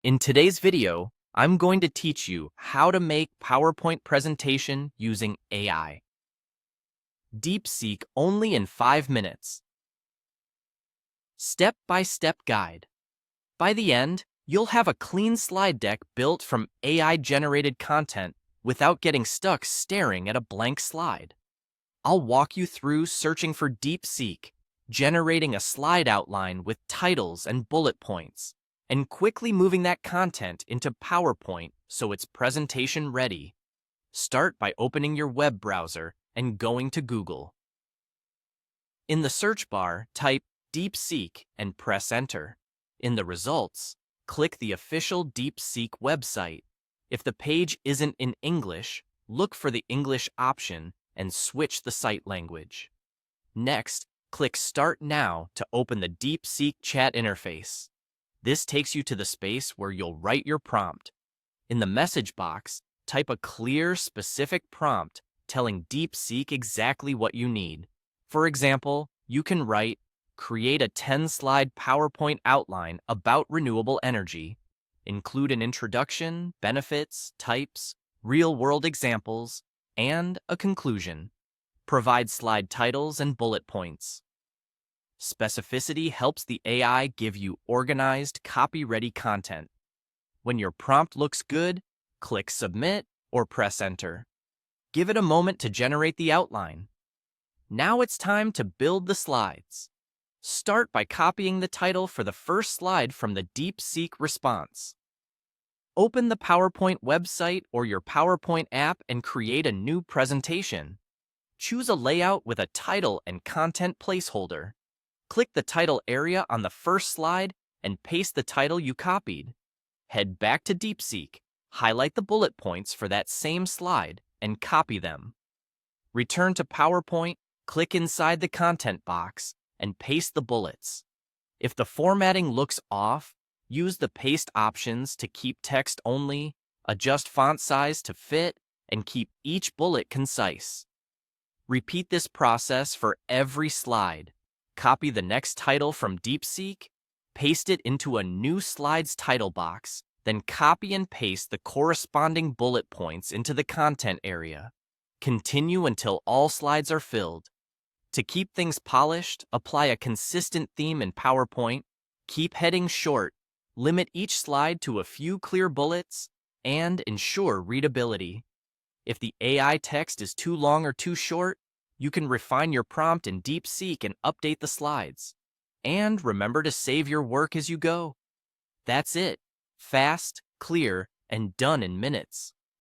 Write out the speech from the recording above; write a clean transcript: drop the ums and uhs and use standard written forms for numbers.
In today's video, I'm going to teach you how to make PowerPoint presentation using AI. DeepSeek only in 5 minutes. Step-by-step guide. By the end, you'll have a clean slide deck built from AI-generated content without getting stuck staring at a blank slide. I'll walk you through searching for DeepSeek, generating a slide outline with titles and bullet points, and quickly moving that content into PowerPoint so it's presentation ready. Start by opening your web browser and going to Google. In the search bar, type DeepSeek and press Enter. In the results, click the official DeepSeek website. If the page isn't in English, look for the English option and switch the site language. Next, click Start Now to open the DeepSeek chat interface. This takes you to the space where you'll write your prompt. In the message box, type a clear, specific prompt telling DeepSeek exactly what you need. For example, you can write, create a 10-slide PowerPoint outline about renewable energy. Include an introduction, benefits, types, real-world examples, and a conclusion. Provide slide titles and bullet points. Specificity helps the AI give you organized, copy-ready content. When your prompt looks good, click Submit or press Enter. Give it a moment to generate the outline. Now it's time to build the slides. Start by copying the title for the first slide from the DeepSeek response. Open the PowerPoint website or your PowerPoint app and create a new presentation. Choose a layout with a title and content placeholder. Click the title area on the first slide and paste the title you copied. Head back to DeepSeek, highlight the bullet points for that same slide, and copy them. Return to PowerPoint, click inside the content box, and paste the bullets. If the formatting looks off, use the paste options to keep text only, adjust font size to fit, and keep each bullet concise. Repeat this process for every slide. Copy the next title from DeepSeek, paste it into a new slide's title box, then copy and paste the corresponding bullet points into the content area. Continue until all slides are filled. To keep things polished, apply a consistent theme in PowerPoint, keep headings short, limit each slide to a few clear bullets, and ensure readability. If the AI text is too long or too short, you can refine your prompt in DeepSeek and update the slides. And remember to save your work as you go. That's it. Fast, clear, and done in minutes.